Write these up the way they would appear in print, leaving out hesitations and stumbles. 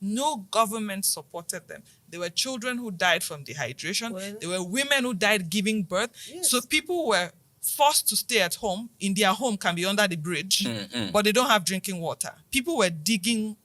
No government supported them. There were children who died from dehydration. Well, there were women who died giving birth. Yes. So people were forced to stay at home. In their home can be under the bridge, but they don't have drinking water. People were digging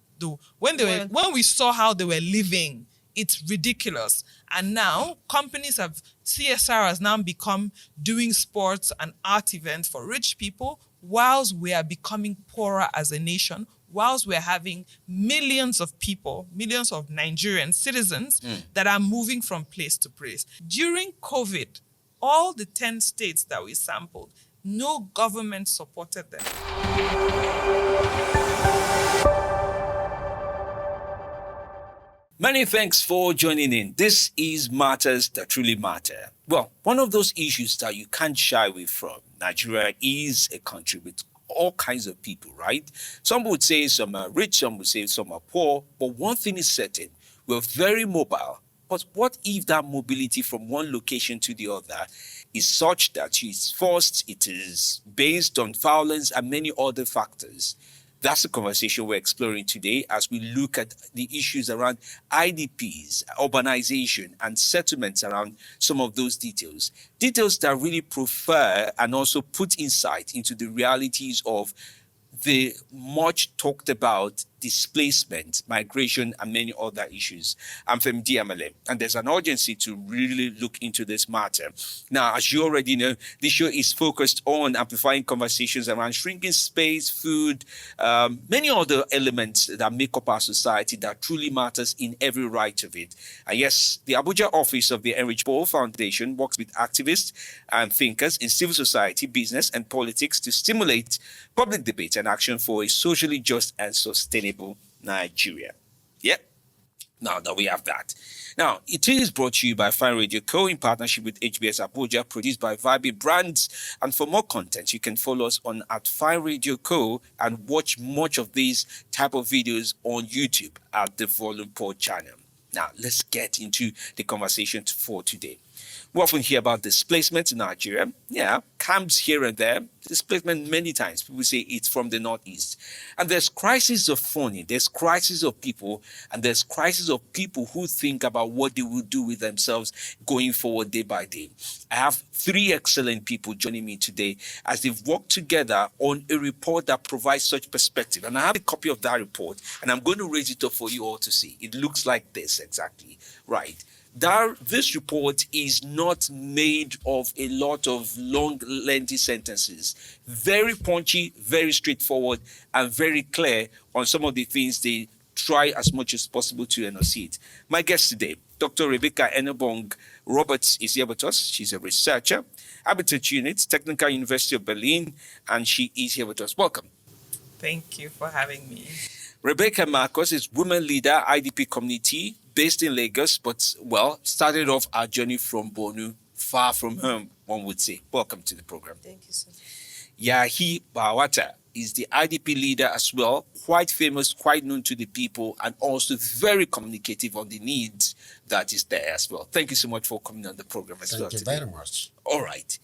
when we saw how they were living, it's ridiculous. And now CSR has now become doing sports and art events for rich people, whilst we are becoming poorer as a nation, whilst we're having millions of people, millions of Nigerian citizens that are moving from place to place. During COVID, all the 10 states that we sampled, no government supported them. Many thanks for joining in. This is Matters That Truly Matter. Well, one of those issues that you can't shy away from. Nigeria is a country with all kinds of people, right? Some would say some are rich, some would say some are poor. But one thing is certain, we're very mobile. But what if that mobility from one location to the other is such that she's forced, it is based on violence and many other factors? That's the conversation we're exploring today as we look at the issues around IDPs, urbanization, and settlements around some of those details. Details that really prefer and also put insight into the realities of the much talked about displacement, migration, and many other issues. I'm from DMLM, and there's an urgency to really look into this matter. Now, as you already know, this show is focused on amplifying conversations around shrinking space, food, many other elements that make up our society that truly matters in every right of it. And yes, the Abuja office of the Enrich Paul Foundation works with activists and thinkers in civil society, business, and politics to stimulate public debate and action for a socially just and sustainable Nigeria. Yep. Now that we have that. Now, it is brought to you by Fine Radio Co. in partnership with HBS Abuja, produced by Vibe Brands. And for more content, you can follow us on at Fine Radio Co. and watch much of these type of videos on YouTube at the Volume Pod channel. Now, let's get into the conversation for today. We often hear about displacement in Nigeria. Yeah, camps here and there. Displacement many times. People say it's from the northeast. And there's crisis of funding. There's crisis of people. And there's crisis of people who think about what they will do with themselves going forward day by day. I have three excellent people joining me today as they've worked together on a report that provides such perspective. And I have a copy of that report. And I'm going to raise it up for you all to see. It looks like this exactly. Right. This report is not made of a lot of long, lengthy sentences. Very punchy, very straightforward, and very clear on some of the things they try as much as possible to enunciate. My guest today, Dr. Rebecca Enobong Roberts, is here with us. She's a researcher, Habitat Unit, Technical University of Berlin, and she is here with us. Welcome. Thank you for having me. Rebecca Marcos is women leader, IDP community, based in Lagos, but, well, started off our journey from Borno, far from home, one would say. Welcome to the program. Thank you, sir. Yahi Bwata is the IDP leader as well, quite famous, quite known to the people, and also very communicative on the needs that is there as well. Thank you so much for coming on the program as well today. Thank you very much. All right.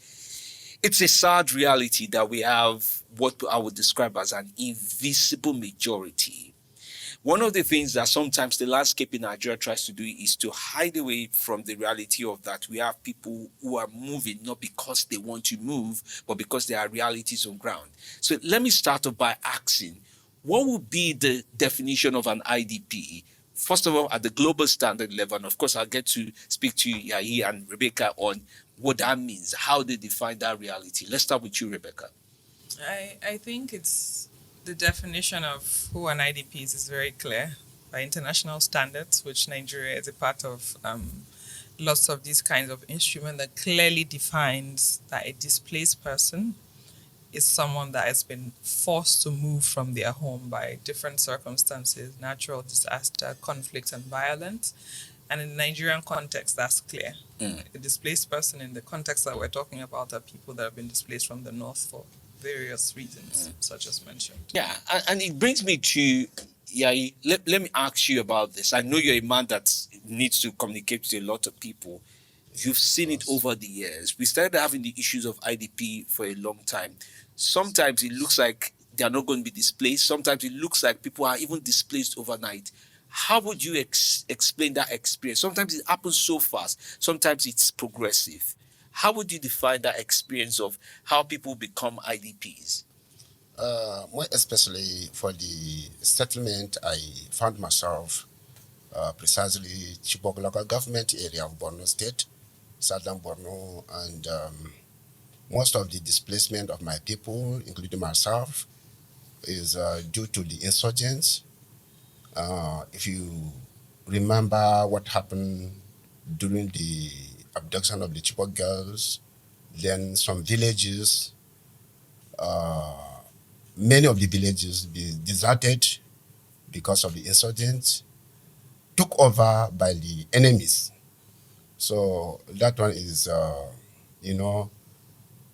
It's a sad reality that we have what I would describe as an invisible majority. One of the things that sometimes the landscape in Nigeria tries to do is to hide away from the reality of that we have people who are moving not because they want to move, but because there are realities on ground. So let me start off by asking, what would be the definition of an IDP? First of all, at the global standard level, and of course, I'll get to speak to Yahi and Rebecca on what that means, how they define that reality. Let's start with you, Rebecca. I think it's the definition of who an IDP is very clear by international standards, which Nigeria is a part of. Lots of these kinds of instruments that clearly defines that a displaced person is someone that has been forced to move from their home by different circumstances, natural disaster, conflict, and violence. And in the Nigerian context, that's clear. A displaced person in the context that we're talking about are people that have been displaced from the north for various reasons, such as mentioned. Yeah, and it brings me to, Yahi, let me ask you about this. I know you're a man that needs to communicate to a lot of people. You've seen it over the years. We started having the issues of IDP for a long time. Sometimes it looks like they are not going to be displaced. Sometimes it looks like people are even displaced overnight. How would you explain that experience? Sometimes it happens so fast, sometimes it's progressive. How would you define that experience of how people become IDPs? More especially for the settlement, I found myself precisely Chibok local government area of Borno State, southern Borno, and most of the displacement of my people, including myself, is due to the insurgents. If you remember what happened during the abduction of the Chibok girls, then some villages, many of the villages be deserted because of the insurgents, took over by the enemies. So that one is,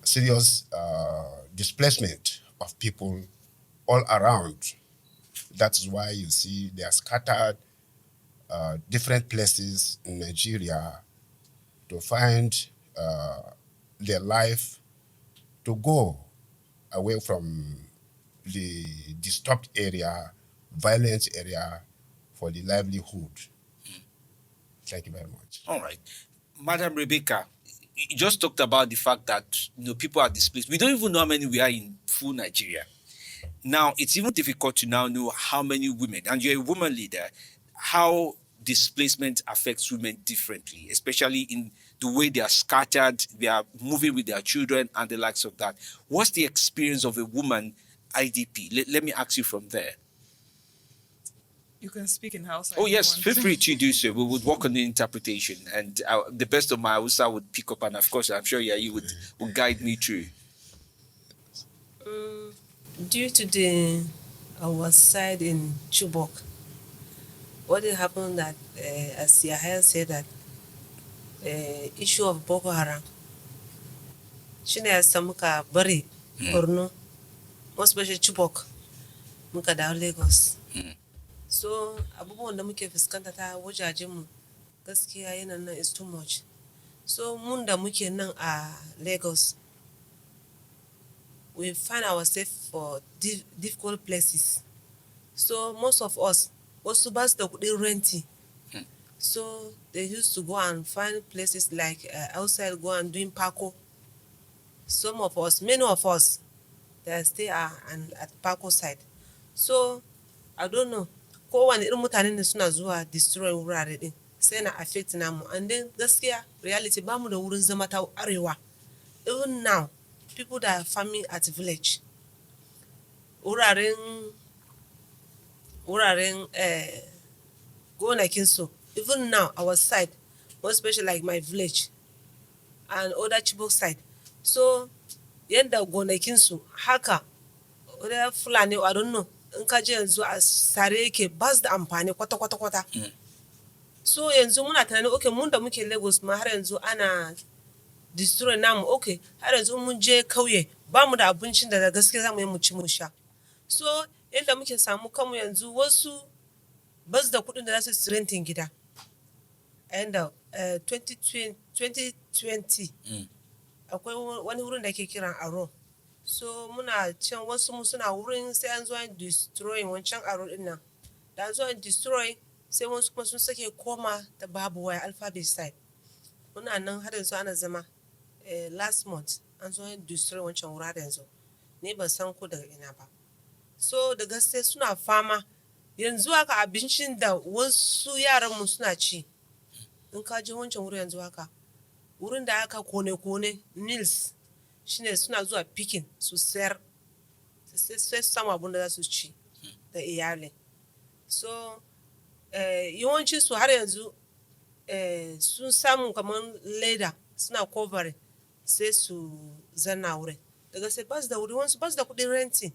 serious displacement of people all around. That's why you see they are scattered different places in Nigeria to find their life, to go away from the disturbed area, violent area, for the livelihood. Thank you very much. All right. Madam Rebecca, you just talked about the fact that people are displaced. We don't even know how many we are in full Nigeria. Now, it's even difficult to now know how many women, and you're a woman leader, how displacement affects women differently, especially in the way they are scattered, they are moving with their children and the likes of that. What's the experience of a woman IDP? Let me ask you from there. You can speak in Hausa. Oh, yes, feel free to do so. We would work on the interpretation, and the best of my Hausa would pick up, and of course, I'm sure you would guide me through. Due to our side in Chibok, what happened that, as Yahi said, that issue of Boko Haram, shine yasa muka bari Borno, most especially Chibok, muka dawo Lagos. So abubuwan da muke fuskanta ta wajajenmu gaskiya yana nan is too much. So mun da muke nan a Lagos, we find ourselves for difficult places. So most of us, wasu ba su da kuɗin renti. So they used to go and find places like outside, go and doing Paco. Some of us, many of us, they stay at Paco side. So I don't know. Kowane irin mutanen da suna zuwa destroy wurare din sai na affect namu, and then gaskiya reality bamu da wurin zama ta arewa. Even now, people that are farming at village, wuraren gonakin su, even now our side, more especially like my village and other Chibok side. So yanda gonakin su haka other Fulani, I don't know, in ka je yanzu a sare yake ba su da amfani kwata. So yanzu muna tunanin okay, mun da muke Lagos ma har yanzu ana destroy namu, okay, har yanzu mun je kauye ba mu da abincin da gaskiya za mu yi mu ci mu sha. So yanda muke samu kanmu yanzu, wasu ba su da kuɗin da za su rentin gida. And 2020 akwai wani wurin da ke kiran Aro. So muna can wasu mu suna wurin sai an zo an destroy wancan Aro din nan. Da an zo an destroy sai wasu kuma sun sake koma da babu waya alphabet side. Muna nan har yanzu ana zama. Last month an zo an destroy wancan wurare yanzu. Ni ban san ko daga ina ba. So da gaske suna fama. Yanzu haka abincin da wasu yaran mu suna ci. In ka je wancan wurin yanzu haka, wurin da aka kone meals shine suna zuwa picking su sayar, sai su samu abin da za su ci da iyali. So yawancin su har yanzu sun samu kamar leda suna covering sai su zanna wurin. Daga sai ba su da wuri, wasu ba su da kuɗin renting.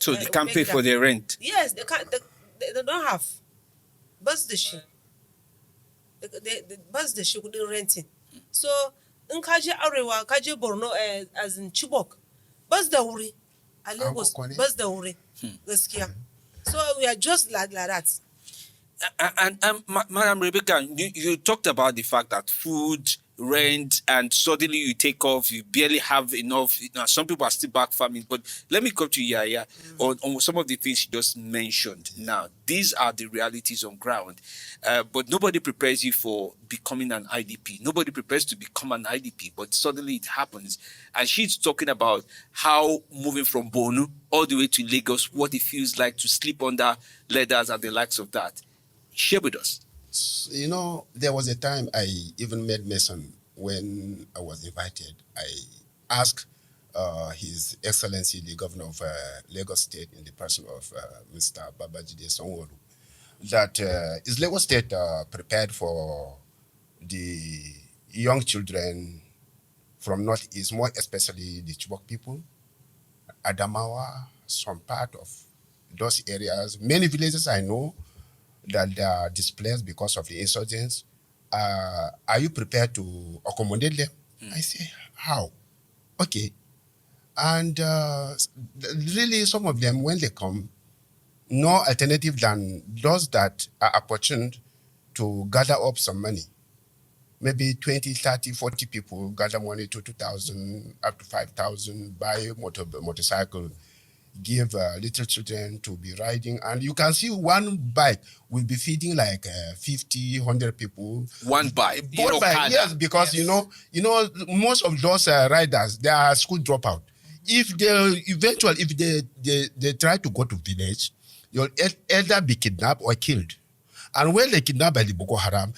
So they can't pay for their rent? Yes, they don't have. Bas da shi. Bas da shi kudin renting. So in ka je arewa, ka je Borno, as in Chibok, bas da wuri. A Lagos, bas da wuri. Gaskiya. So we are just like that. And Madam Rebecca, you talked about the fact that food rent, and suddenly you take off, you barely have enough. Some people are still back farming. But let me come to Yaya on some of the things you just mentioned. Now, these are the realities on ground. But nobody prepares you for becoming an IDP. Nobody prepares to become an IDP, but suddenly it happens. And she's talking about how moving from Borno all the way to Lagos, what it feels like to sleep under ladders and the likes of that. Share with us. You know, there was a time I even made Mason when I was invited. I asked His Excellency, the Governor of Lagos State, in the person of Mr. Babajide Sanwo-Olu, that is Lagos State prepared for the young children from Northeast, more especially the Chibok people, Adamawa, some part of those areas. Many villages I know that they are displaced because of the insurgents. Are you prepared to accommodate them? I say, how? Okay. And really, some of them, when they come, no alternative than those that are opportune to gather up some money. Maybe 20, 30, 40 people gather money to 2,000, up to 5,000, buy a motorcycle, give little children to be riding. And you can see one bike will be feeding like 50, 100 people. One bike? One bike, yes, because you know, most of those riders, they are school dropout. If they try to go to village, you'll either be kidnapped or killed. And when they kidnapped by the Boko Haram,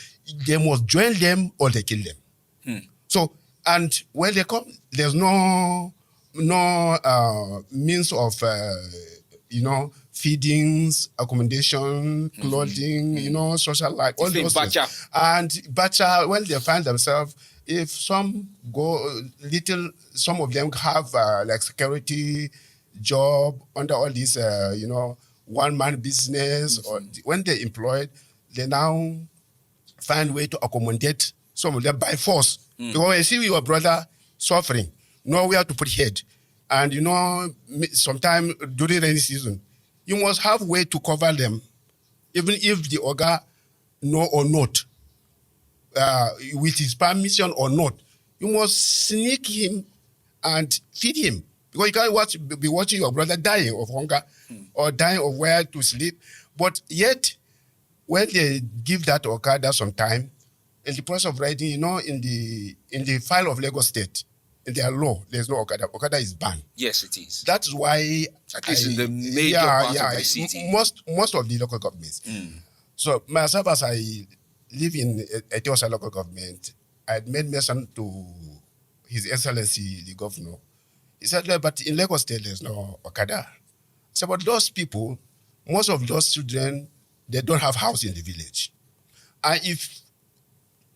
they must join them or they kill them. So, and when they come, there's no means of, feedings, accommodation, clothing, social life, all those things. And Bacha, when they find themselves, if some go little, some of them have like security job under all this, one-man business, or when they're employed, they now find way to accommodate some of them by force. Because when you see your brother suffering, nowhere to put head, and sometime during rainy season, you must have way to cover them, even if the Oga know or not, with his permission or not. You must sneak him and feed him, because you can't be watching your brother dying of hunger or dying of where to sleep. But yet, when they give that Okada some time, in the process of writing, in the file of Lagos State, in their law, there's no Okada. Okada is banned. Yes, it is. That's why, at least in the major part of the city, most of the local governments. So myself, as I live in Etiosa local government, I had made mention to His Excellency the Governor. He said, but in Lagos State, there's no Okada. So, but those people, most of those children, they don't have house in the village. And if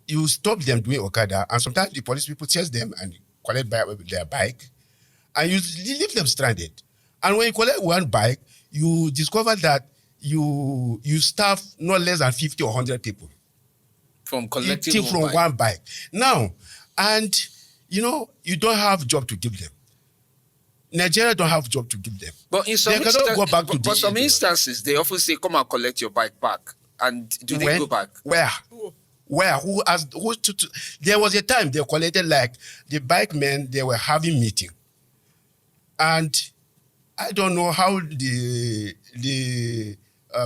you stop them doing Okada, and sometimes the police people chase them and collect their bike, and you leave them stranded. And when you collect one bike, you discover that you staff not less than 50 or 100 people. From collecting one bike. Now, and you don't have job to give them. Nigeria don't have job to give them. But in some instances, they often say, come and collect your bike back. And do they go back? Where? There was a time they collected, like, the bike men, they were having meeting. And I don't know how the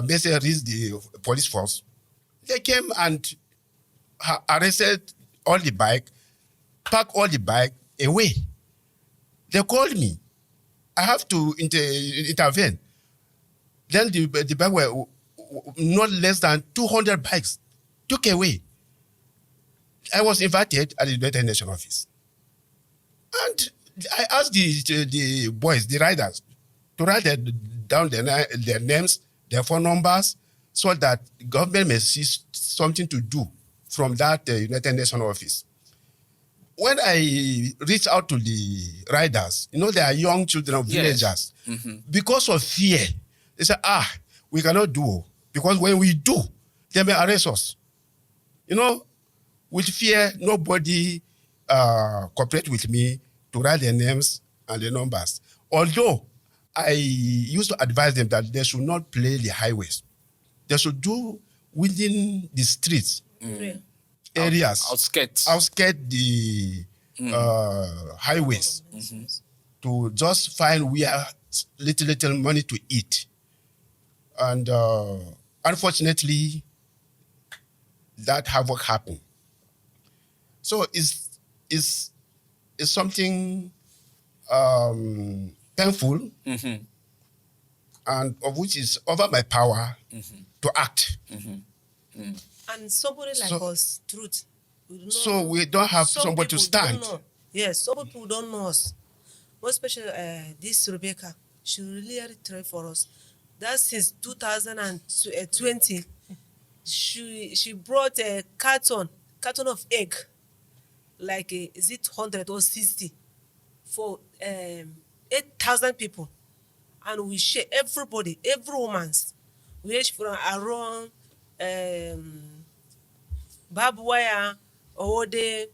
message reached the police force. They came and arrested all the bike, packed all the bike away. They called me. I have to intervene. Then the bike were not less than 200 bikes took away. I was invited at the United Nations office. And I asked the boys, the riders, to write down their names, their phone numbers, so that the government may see something to do from that United Nations office. When I reached out to the riders, they are young children of villagers. Because of fear, they said, we cannot do. Because when we do, they may arrest us. With fear, nobody cooperated with me to write their names and their numbers. Although I used to advise them that they should not play the highways. They should do within the streets. areas, outskirts, the highways, to just find where little money to eat. And unfortunately, that havoc happened. So it's something painful, and of which is over my power to act. And somebody like us, truth. We don't have somebody to stand. Yes, some people don't know us. More especially this Rebecca, she really tried for us. That since 2020, she brought a carton of egg, like is it 100 or 60, for 8,000 people, and we share everybody, every woman's. We each from around barbed wire, or the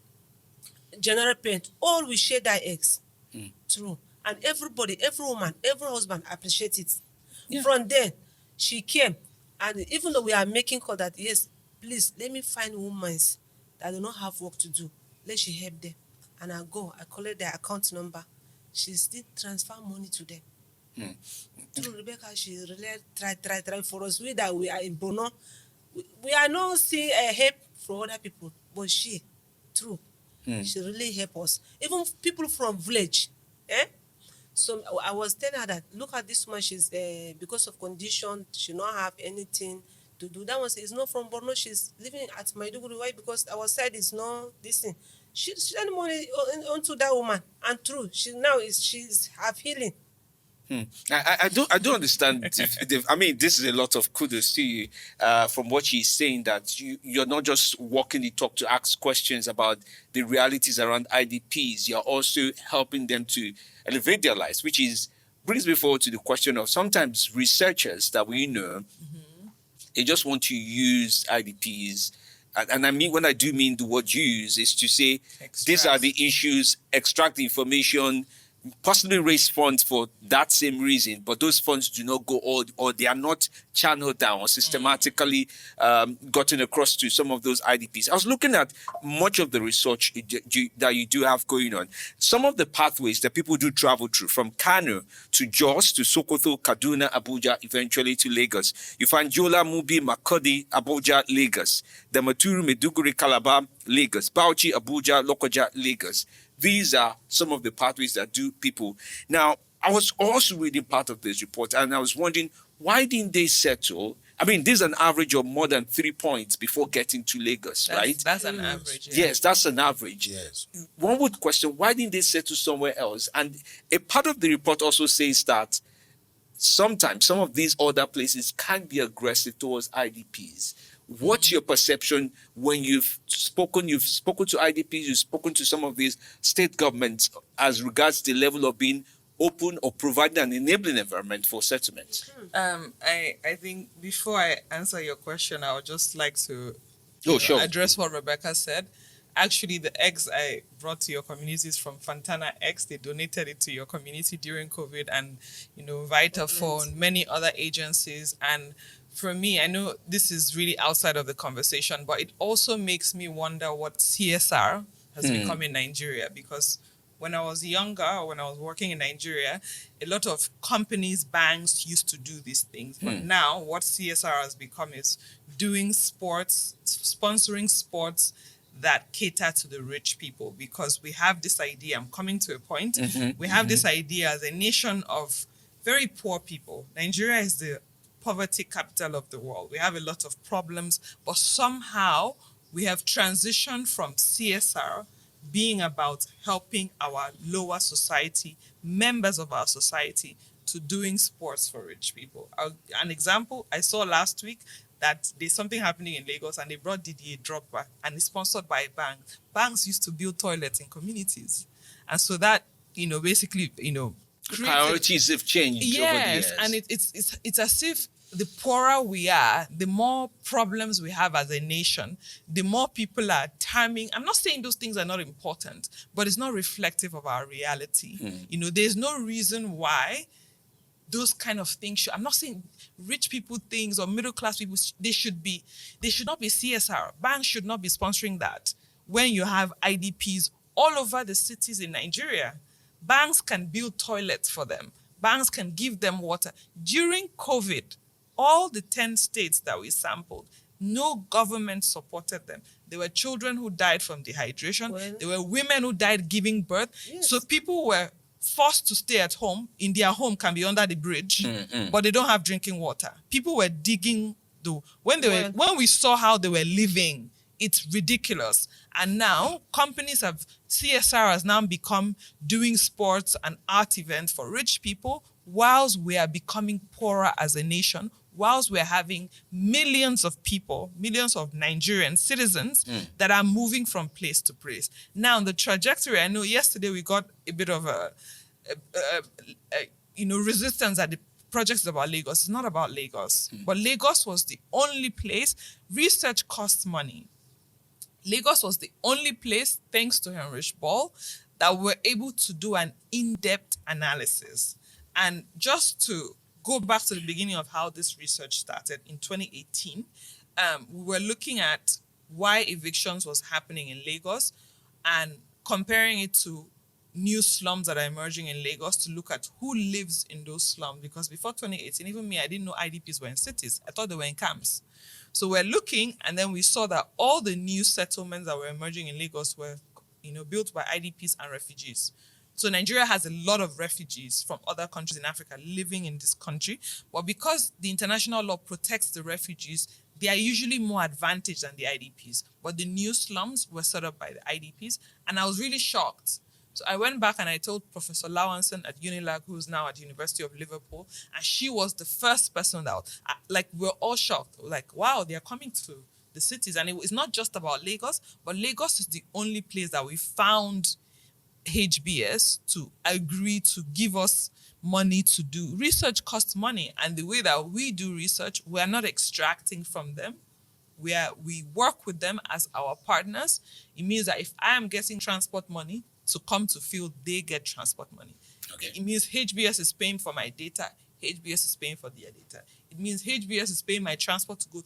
general paint, all we share that eggs. True. And everybody, every woman, every husband appreciate it. Yeah. From then, she came, and even though we are making call that, yes, please, let me find women that do not have work to do. Let she help them. And I collect their account number. She still transfer money to them. Through Rebecca, she really try for us. We are in Borno. We are not seeing a help from other people, but she really help us. Even people from village, So I was telling her that, look at this woman, she's because of condition, she not have anything to do. That one is not from Borno, she's living at Maiduguri. Why? Because our side is not this thing. She send money onto that woman, and she's have healing. I do understand. I mean, this is a lot of kudos to you from what she's saying, that you're not just walking the talk to ask questions about the realities around IDPs. You're also helping them to elevate their lives, which brings me forward to the question of sometimes researchers that we know, they just want to use IDPs. And I mean, when I do mean the word use, is to say these are the issues, extract the information, possibly raise funds for that same reason, but those funds do not go or they are not channeled down or systematically gotten across to some of those IDPs. I was looking at much of the research that you do have going on. Some of the pathways that people do travel through, from Kano to Jos to Sokoto, Kaduna, Abuja, eventually to Lagos. You find Yola, Mubi, Makurdi, Abuja, Lagos. Damaturu, Maiduguri, Calabar, Lagos. Bauchi, Abuja, Lokoja, Lagos. These are some of the pathways that do people. Now, I was also reading part of this report, and I was wondering, why didn't they settle? I mean, this is an average of more than 3 points before getting to Lagos, right? That's an average. Yeah. Yes, that's an average. Yes. One would question, why didn't they settle somewhere else? And a part of the report also says that sometimes some of these other places can be aggressive towards IDPs. What's your perception when you've spoken to IDPs, you've spoken to some of these state governments as regards the level of being open or providing an enabling environment for settlement? I think before I answer your question, I would just like to address what Rebecca said. Actually, the eggs I brought to your communities from Fantana Eggs, they donated it to your community during COVID, and Vitaphone, many other agencies. And for me, I know this is really outside of the conversation, but it also makes me wonder what CSR has become in Nigeria. Because when I was younger, when I was working in Nigeria, a lot of companies, banks used to do these things. But now what CSR has become is doing sports, sponsoring sports that cater to the rich people. Because we have this idea, I'm coming to a point, we have this idea as a nation of very poor people. Nigeria is the poverty capital of the world. We have a lot of problems, but somehow we have transitioned from CSR being about helping our lower society, members of our society, to doing sports for rich people. An example, I saw last week that there's something happening in Lagos, and they brought Didier Drogba, and it's sponsored by a bank. Banks used to build toilets in communities. And so that, basically, priorities have changed over the years. And it's as if the poorer we are, the more problems we have as a nation, the more people are timing. I'm not saying those things are not important, but it's not reflective of our reality. There's no reason why those kind of things. I'm not saying rich people things or middle class people, they should not be CSR. Banks should not be sponsoring that. When you have IDPs all over the cities in Nigeria, banks can build toilets for them. Banks can give them water. During COVID, all the 10 states that we sampled, no government supported them. There were children who died from dehydration. There were women who died giving birth. Yes. So people were forced to stay at home. In their home can be under the bridge, but they don't have drinking water. People were digging when we saw how they were living, it's ridiculous. And now CSR has now become doing sports and art events for rich people, whilst we are becoming poorer as a nation, whilst we're having millions of people, millions of Nigerian citizens that are moving from place to place. Now, the trajectory, I know yesterday we got a bit of resistance at the projects about Lagos. It's not about Lagos, but Lagos was the only place. Research costs money. Lagos was the only place, thanks to Heinrich Ball, that were able to do an in-depth analysis. And just to go back to the beginning of how this research started in 2018, we were looking at why evictions was happening in Lagos and comparing it to new slums that are emerging in Lagos to look at who lives in those slums. Because before 2018, even me, I didn't know IDPs were in cities. I thought they were in camps. So we're looking, and then we saw that all the new settlements that were emerging in Lagos were, built by IDPs and refugees. So Nigeria has a lot of refugees from other countries in Africa living in this country. But because the international law protects the refugees, they are usually more advantaged than the IDPs. But the new slums were set up by the IDPs. And I was really shocked. So I went back and I told Professor Lawanson at Unilag, who's now at the University of Liverpool, and she was the first person that, we're all shocked. Like, wow, they're coming to the cities. And it's not just about Lagos, but Lagos is the only place that we found HBS to agree to give us money to do. Research costs money, and the way that we do research, we are not extracting from them. We work with them as our partners. It means that if I am getting transport money to come to field, they get transport money. Okay. It means HBS is paying for my data, HBS is paying for their data. It means HBS is paying my transport to go.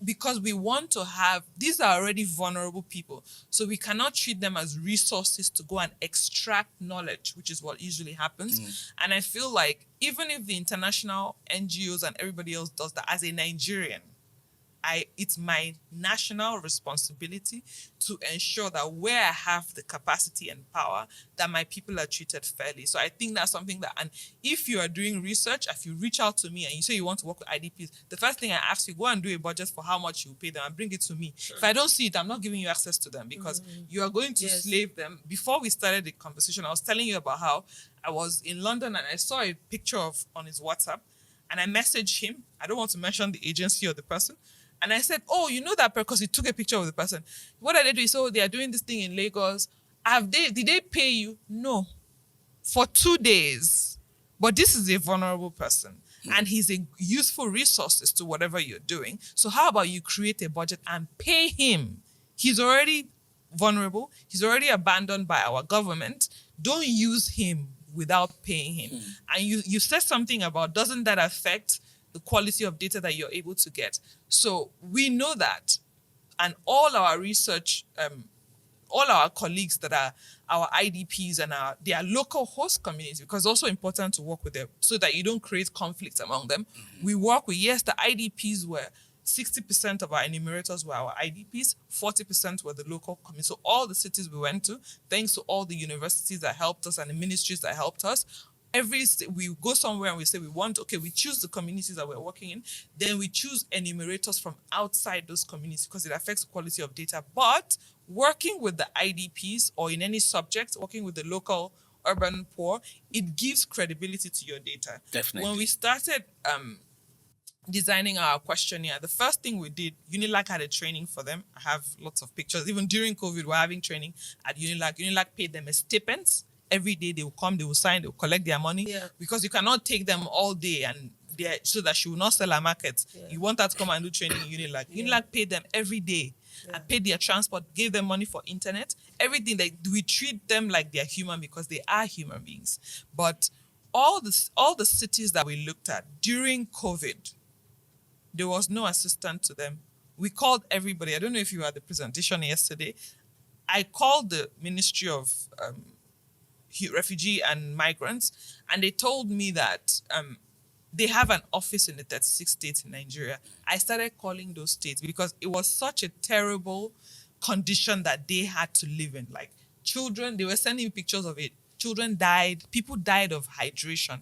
Because we want to have, these are already vulnerable people, so we cannot treat them as resources to go and extract knowledge, which is what usually happens. And I feel like even if the international NGOs and everybody else does that, as a Nigerian, it's my national responsibility to ensure that where I have the capacity and power, that my people are treated fairly. So I think that's something that, and if you are doing research, if you reach out to me and you say you want to work with IDPs, the first thing I ask you, go and do a budget for how much you pay them and bring it to me. Sure. If I don't see it, I'm not giving you access to them, because you are going to slave them. Before we started the conversation, I was telling you about how I was in London and I saw a picture on his WhatsApp, and I messaged him. I don't want to mention the agency or the person. And I said, oh, you know that because he took a picture of the person. What did they do? So they are doing this thing in Lagos. Did they pay you? No. For 2 days. But this is a vulnerable person. And he's a useful resource to whatever you're doing. So how about you create a budget and pay him? He's already vulnerable. He's already abandoned by our government. Don't use him without paying him. And you said something about, doesn't that affect the quality of data that you're able to get? So we know that, and all our research, all our colleagues that are our IDPs and their local host communities, because it's also important to work with them so that you don't create conflicts among them. We work with, yes, the IDPs were 60% of our enumerators were our IDPs, 40% were the local community. So all the cities we went to, thanks to all the universities that helped us and the ministries that helped us, we go somewhere and we say we choose the communities that we're working in, then we choose enumerators from outside those communities because it affects the quality of data. But working with the IDPs or in any subject, working with the local urban poor, it gives credibility to your data. Definitely. When we started designing our questionnaire, the first thing we did, Unilag had a training for them. I have lots of pictures. Even during COVID, we're having training at Unilag. Unilag paid them a stipend. Every day they will come, they will sign, they will collect their money. Yeah. Because you cannot take them all day and so that she will not sell her market. Yeah. You want her to come and do training in Unilag. Yeah. Unilag paid them every day and paid their transport, gave them money for internet, everything. We treat them like they're human because they are human beings. But all the cities that we looked at during COVID, there was no assistance to them. We called everybody. I don't know if you had the presentation yesterday. I called the Ministry of Refugee and Migrants, and they told me that they have an office in the 36 states in Nigeria. I started calling those states because it was such a terrible condition that they had to live in. Like children, they were sending me pictures of it. Children died. People died of hydration.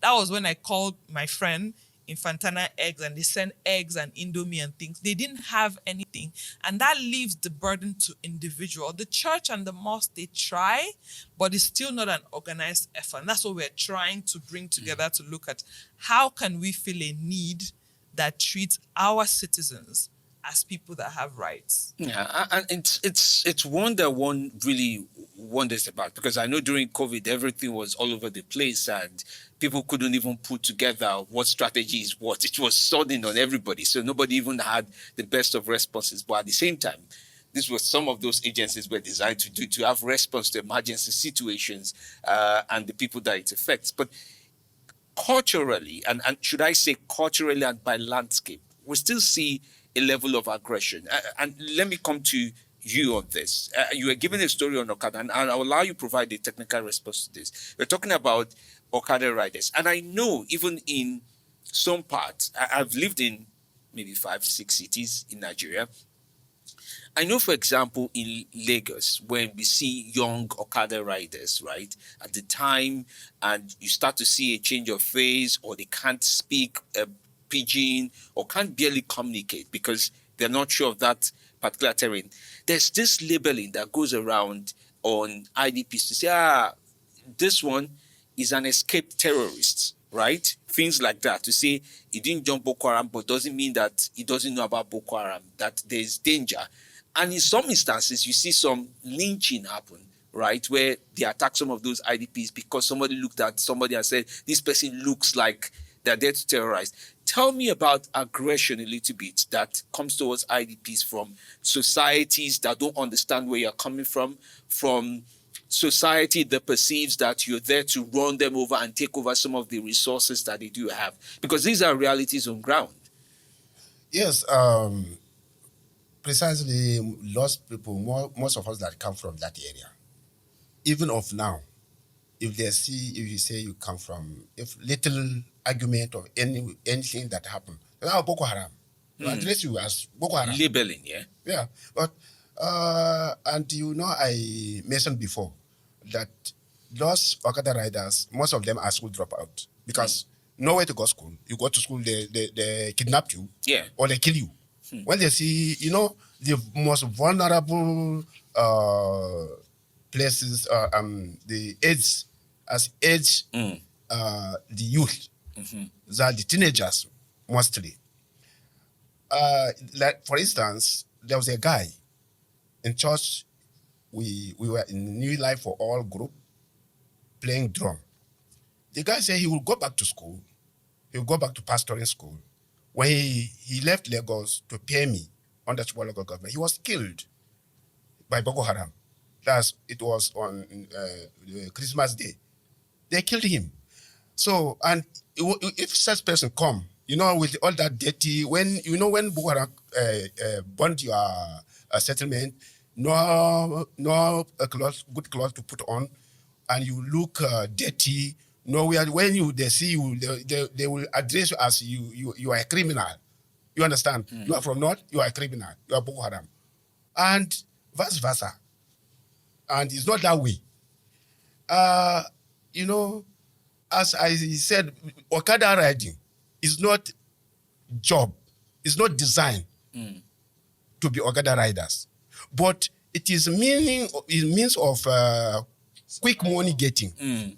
That was when I called my friend Infantana Eggs, and they sent eggs and Indomie and things. They didn't have anything. And that leaves the burden to individual. The church and the mosque, they try, but it's still not an organized effort. And that's what we're trying to bring together to look at how can we fill a need that treats our citizens as people that have rights. Yeah, and it's one that one really wonders about, because I know during COVID everything was all over the place and people couldn't even put together what strategy is what. It was sudden on everybody, so nobody even had the best of responses. But at the same time, this was some of those agencies were designed to have response to emergency situations and the people that it affects. But culturally, and should I say culturally and by landscape, we still see a level of aggression. And let me come to you on this. You were given a story on Okada, and I'll allow you to provide a technical response to this. We're talking about Okada riders. And I know even in some parts, I've lived in maybe 5-6 cities in Nigeria. I know, for example, in Lagos, when we see young Okada riders, right, at the time, and you start to see a change of face, or they can't speak pidgin, or can't barely communicate because they're not sure of that particular terrain. There's this labeling that goes around on IDPs to say, this one is an escaped terrorist, right? Things like that, to say he didn't jump Boko Haram, but doesn't mean that he doesn't know about Boko Haram, that there's danger. And in some instances, you see some lynching happen, right, where they attack some of those IDPs because somebody looked at somebody and said, this person looks like they're there to terrorize. Tell me about aggression a little bit that comes towards IDPs from societies that don't understand where you're coming from society that perceives that you're there to run them over and take over some of the resources that they do have. Because these are realities on ground. Yes, precisely, lost people, most of us that come from that area, even of now, if you say you come from, if little argument or anything that happened, Boko Haram, address you as Boko Haram. Labeling, yeah? Yeah, but, and I mentioned before that those Okada riders, most of them are school dropout because nowhere to go school. You go to school, they kidnap you, or they kill you. When they see, the most vulnerable places, the youth, the teenagers mostly. Like for instance, there was a guy in church. We were in New Life for All group playing drum. The guy said he will go back to school. He will go back to pastoring school. When he left Lagos to pay me under Chibok local government, he was killed by Boko Haram. It was on Christmas Day. They killed him. So, and if such person come, with all that dirty, when Boko Haram burned your settlement, no good clothes to put on, and you look dirty. Nowhere. When they see you, they will address you as you are a criminal. You understand? You are from North, you are a criminal. You are Boko Haram, and vice versa. And it's not that way. As I said, Okada riding is not job. It's not designed to be Okada riders, but it is means of quick money getting.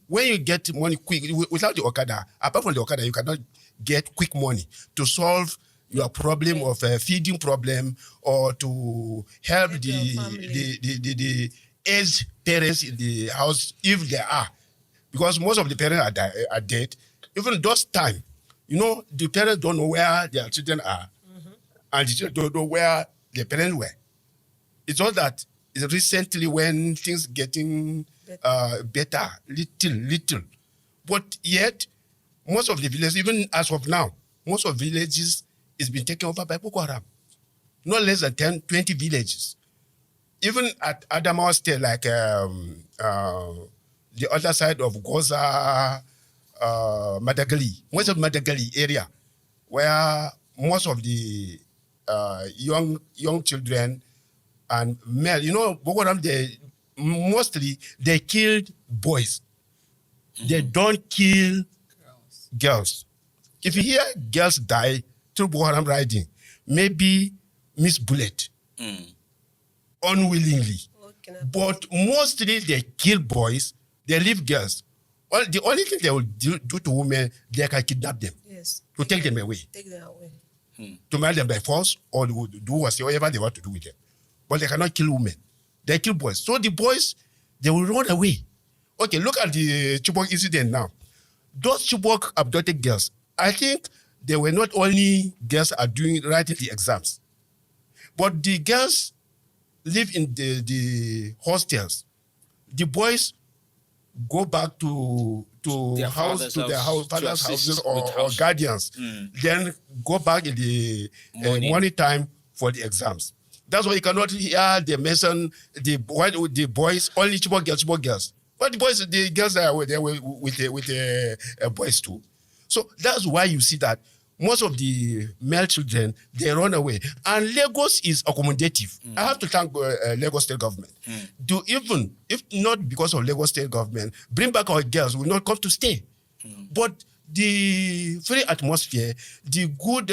When you get money quick, without the Okada, apart from the Okada, you cannot get quick money to solve your problem of feeding problem, or to help the aged parents in the house if there are, because most of the parents are dead. Even those time, the parents don't know where their children are, and the children don't know where their parents were. It's all that recently when things getting better, little, But yet, most of the villages, even as of now, most of villages is being taken over by Boko Haram. Not less than 10, 20 villages. Even at Adamawa State, like the other side of Goza, Madagali, most of Madagali area, where most of the young children and male, Boko Haram, they killed boys. They don't kill girls. If you hear girls die through Boko Haram riding, maybe miss bullet unwillingly. But mostly they kill boys, they leave girls. Well, the only thing they will do to women, they can kidnap them. Yes. To take them away. Take them away. To marry them by force or do whatever they want to do with them. But they cannot kill women. They kill boys. So the boys, they will run away. Okay, look at the Chibok incident now. Those Chibok abducted girls, I think they were not only girls are writing the exams, but the girls live in the hostels. The boys go back to their father's houses or guardians. Then go back in the morning time for the exams. That's why you cannot hear they mention the boys, only Chibok girls. But the girls are there with boys too. So that's why you see that most of the male children, they run away. And Lagos is accommodative. I have to thank Lagos State government. Even if not because of Lagos State government, bring back our girls will not come to stay. But the free atmosphere, the good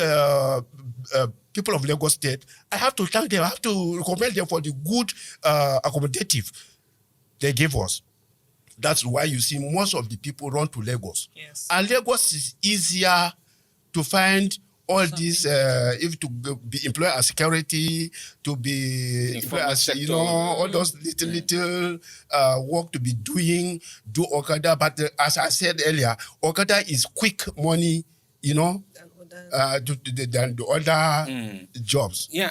people of Lagos State, I have to thank them. I have to commend them for the good accommodative they gave us. That's why you see most of the people run to Lagos. Yes. And Lagos is easier to find all these, if to be employed as security, to be employed as, all those little work to be doing, do Okada. But as I said earlier, Okada is quick money, than the other jobs. Yeah,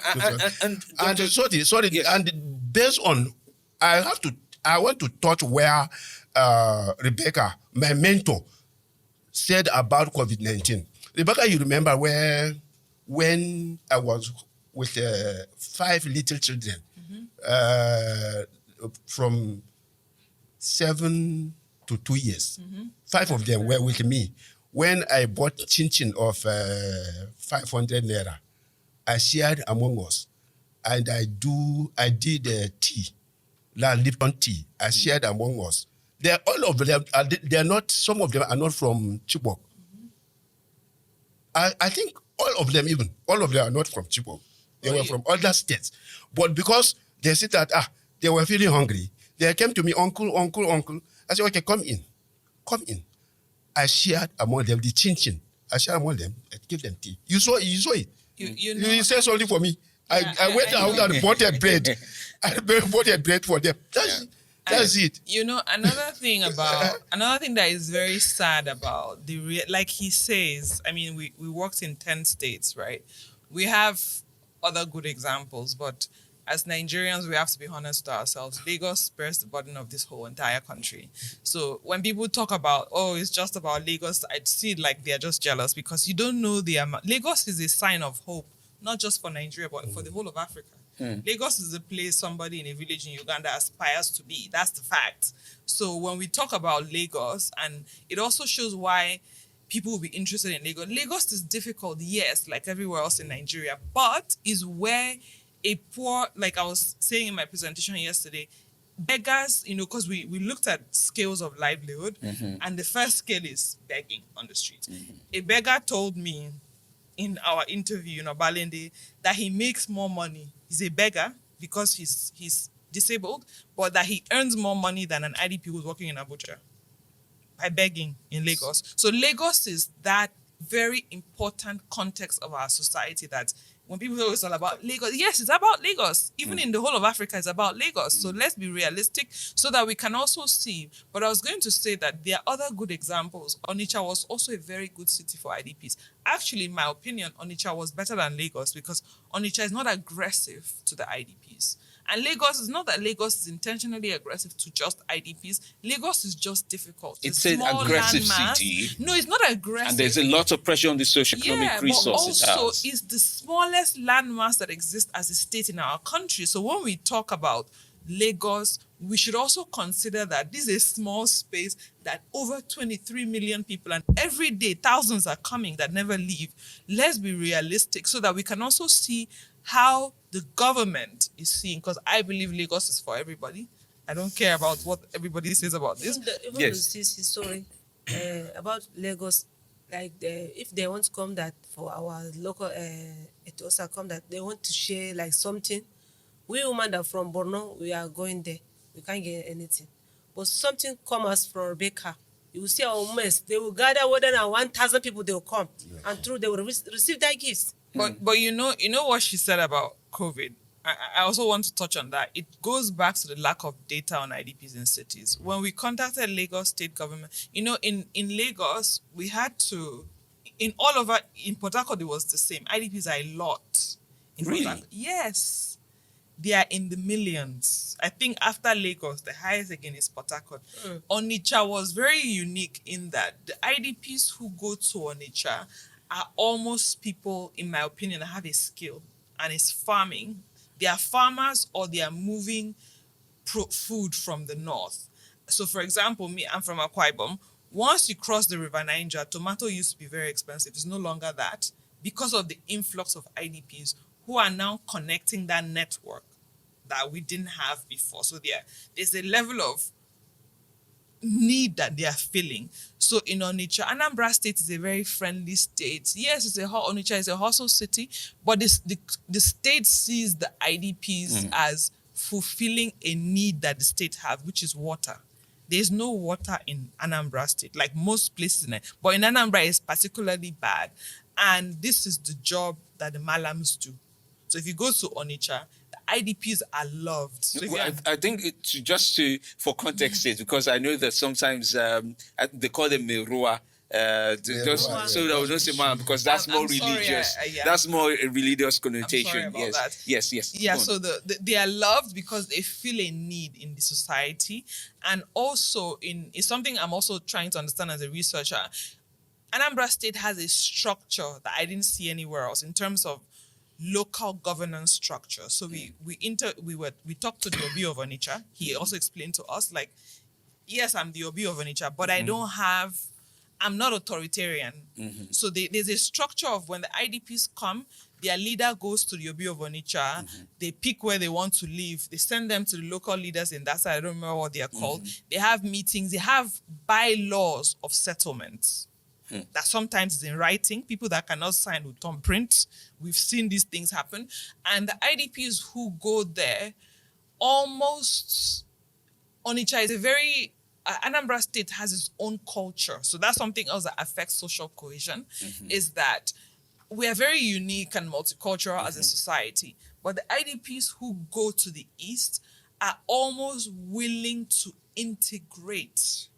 and based on, I want to touch where Rebecca, my mentor, said about COVID-19. Rebecca, you remember when I was with 5 little children from 7 to 2 years. 5 of them were with me. When I bought chin-chin of 500 naira, I shared among us. And I did tea. Lipton tea, I shared among us. All of them, they're not, some of them are not from Chibok. I think all of them are not from Chibok. They were from other states. But because they said that, they were feeling hungry, they came to me, uncle. I said, okay, come in. I shared among them the chin-chin. I shared among them, I gave them tea. You saw it. You said something for me. I went out and bought a bread. I bought a bread for them. That's it. Another thing that is very sad about like he says, I mean, we worked in 10 states, right? We have other good examples, but as Nigerians, we have to be honest to ourselves. Lagos bears the burden of this whole entire country. So when people talk about, it's just about Lagos, I see it like they're just jealous because you don't know the amount. Lagos is a sign of hope, not just for Nigeria, but for the whole of Africa. Lagos is the place somebody in a village in Uganda aspires to be. That's the fact. So when we talk about Lagos, and it also shows why people will be interested in Lagos. Lagos is difficult, yes, like everywhere else in Nigeria, but is where a poor, like I was saying in my presentation yesterday, beggars, because we looked at scales of livelihood, and the first scale is begging on the street. A beggar told me in our interview in Obalende that he makes more money. He's a beggar because he's disabled, but that he earns more money than an IDP who's working in Abuja by begging in Lagos. So Lagos is that very important context of our society that when people say it's all about Lagos, yes, it's about Lagos. Even in the whole of Africa, it's about Lagos. So let's be realistic so that we can also see. But I was going to say that there are other good examples. Onitsha was also a very good city for IDPs. Actually, in my opinion, Onitsha was better than Lagos because Onitsha is not aggressive to the IDPs. And Lagos is not that Lagos is intentionally aggressive to just IDPs. Lagos is just difficult. It's an small aggressive landmass. city. No, it's not aggressive. And there's a lot of pressure on the socioeconomic Yeah, but resource it also has. it's the smallest landmass that exists as a state in our country. So when we talk about Lagos, we should also consider that this is a small space that over 23 million people, and every day thousands are coming that never leave. Let's be realistic so that we can also see how the government is seeing, because I believe Lagos is for everybody. I don't care about what everybody says about this. Even Yes. the story about Lagos, like if they want to come that for our local Etosa come that they want to share like something. We women that from Borno, we are going there. We can't get anything. But something comes from Rebecca. You will see our mess. They will gather more than 1,000 people. They will come, and through they will receive their gifts. But you know what she said about COVID. I also want to touch on that. It goes back to the lack of data on IDPs in cities. When we contacted Lagos state government, in Lagos, we had to, in all over, in Port Harcourt, it was the same. IDPs are a lot. In Port Really? Harcourt. Yes. They are in the millions. I think after Lagos, the highest again is Port Harcourt. Onitsha was very unique in that the IDPs who go to Onitsha are almost people, in my opinion, that have a skill, and it's farming. They are farmers, or they are moving food from the north. So, for example, me, I'm from Akwa Ibom. Once you cross the River Niger, tomato used to be very expensive. It's no longer that, because of the influx of IDPs who are now connecting that network that we didn't have before. So there's a level of need that they are feeling. So in Onitsha, Anambra State is a very friendly state. Yes, Onitsha is a hustle city, but the state sees the IDPs as fulfilling a need that the state have, which is water. There's no water in Anambra State, like most places in it. But in Anambra, it's particularly bad. And this is the job that the Malams do. So if you go to Onitsha, the IDPs are loved. So I think for context sake, because I know that sometimes they call them Merua. So that we don't say man, because that's more religious. That's more a religious connotation. I'm sorry about that. Yes. Yeah, so they are loved because they feel a need in the society. And also it's something I'm also trying to understand as a researcher. Anambra State has a structure that I didn't see anywhere else in terms of local governance structure. So we talked to the Obi of Onitsha. He also explained to us, like, yes, I'm the Obi of Onitsha, but I'm not authoritarian. So there's a structure of when the IDPs come, their leader goes to the Obi of Onitsha, they pick where they want to live, they send them to the local leaders in that side, I don't remember what they are called. They have meetings, they have bylaws of settlements. That sometimes is in writing, people that cannot sign with thumbprint. We've seen these things happen. And the IDPs who go there, almost, Onitsha is Anambra State has its own culture. So that's something else that affects social cohesion, is that we are very unique and multicultural as a society. But the IDPs who go to the East are almost willing to integrate.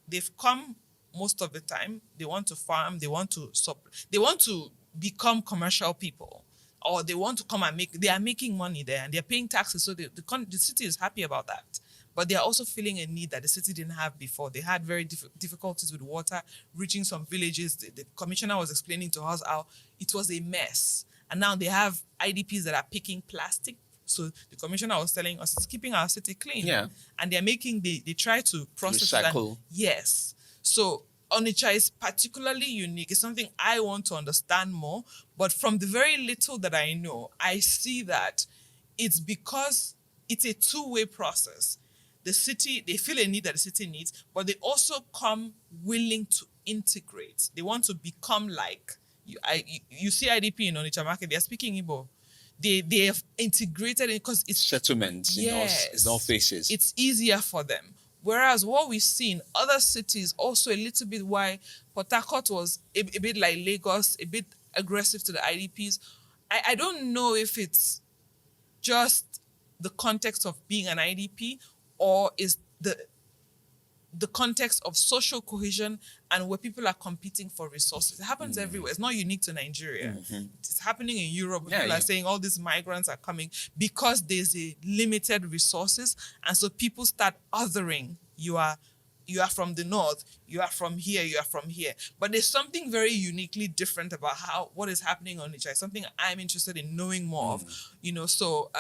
They've come most of the time, they want to farm, they want to become commercial people, or they want to come and they are making money there and they're paying taxes, so the city is happy about that. But they are also feeling a need that the city didn't have before. They had very difficulties with water, reaching some villages. The commissioner was explaining to us how it was a mess. And now they have IDPs that are picking plastic. So the commissioner was telling us it's keeping our city clean. Yeah. And they try to process recycle. Yes. So Onitsha is particularly unique. It's something I want to understand more. But from the very little that I know, I see that it's because it's a two-way process. The city, they feel a need that the city needs, but they also come willing to integrate. They want to become like, you see IDP in Onitsha market, they're speaking Igbo. They have integrated it because it's settlements in all faces. It's easier for them. Whereas what we see in other cities, also a little bit why Port Harcourt was a bit like Lagos, a bit aggressive to the IDPs. I don't know if it's just the context of being an IDP, or is the context of social cohesion and where people are competing for resources. It happens everywhere. It's not unique to Nigeria. It's happening in Europe. People are saying all these migrants are coming because there's a limited resources. And so people start othering. You are from the north, you are from here, you are from here. But there's something very uniquely different about what is happening on Onitsha. It's something I'm interested in knowing more of. So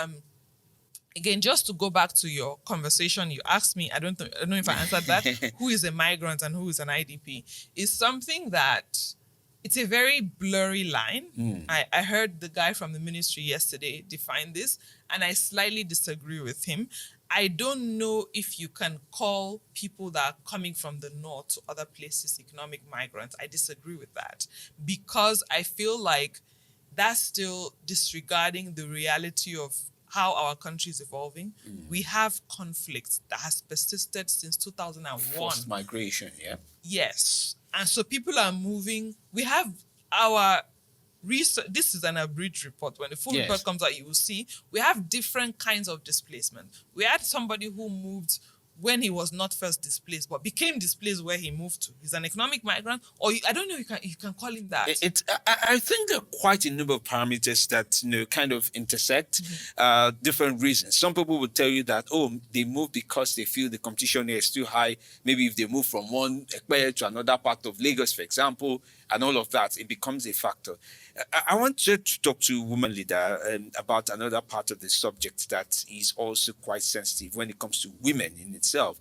again, just to go back to your conversation, you asked me, I don't know if I answered that, who is a migrant and who is an IDP, is something that it's a very blurry line. I heard the guy from the ministry yesterday define this, and I slightly disagree with him. I don't know if you can call people that are coming from the north to other places economic migrants. I disagree with that because I feel like that's still disregarding the reality of how our country is evolving. We have conflict that has persisted since 2001. Forced migration, yeah. Yes. And so people are moving. We have our research. This is an abridged report. When the full report comes out, you will see we have different kinds of displacement. We had somebody who moved when he was not first displaced, but became displaced where he moved to. He's an economic migrant, or I don't know if you can call him that. I think there are quite a number of parameters that kind of intersect different reasons. Some people would tell you that they move because they feel the competition here is too high. Maybe if they move from one Ekpe to another part of Lagos, for example, and all of that, it becomes a factor. I want to talk to woman leader about another part of the subject that is also quite sensitive when it comes to women in itself.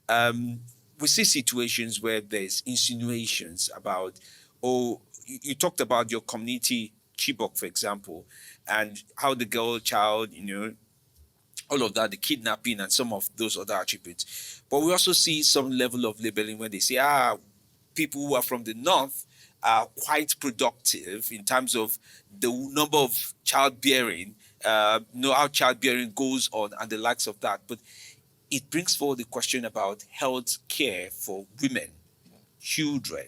We see situations where there's insinuations about, you talked about your community, Chibok, for example, and how the girl child, all of that, the kidnapping and some of those other attributes. But we also see some level of labeling when they say, people who are from the north are quite productive in terms of the number of childbearing, how childbearing goes on and the likes of that. But it brings forward the question about health care for women, children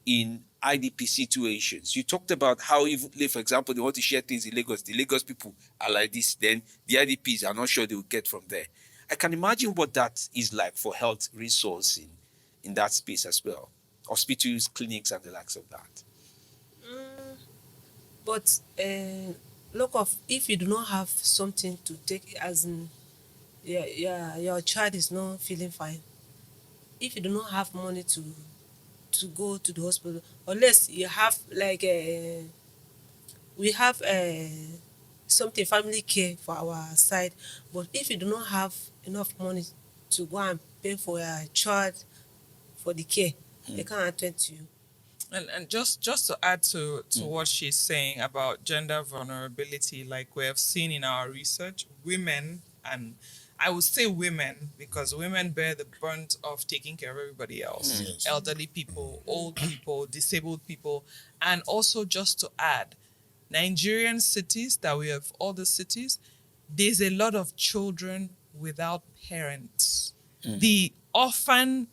in IDP situations. You talked about how, for example, they want to share things in Lagos. The Lagos people are like this, then the IDPs are not sure they will get from there. I can imagine what that is like for health resourcing in that space as well. Hospitals, clinics, and the likes of that. But if you do not have something to take, as in your child is not feeling fine, if you do not have money to go to the hospital, unless you have we have something family care for our side, but if you do not have enough money to go and pay for your child for the care, they can't attend to you. And just to add to what she's saying about gender vulnerability, like we have seen in our research, women, and I would say women because women bear the brunt of taking care of everybody else. Yes. Elderly people, old people, disabled people. And also just to add, Nigerian cities, that we have all the cities, there's a lot of children without parents. The orphan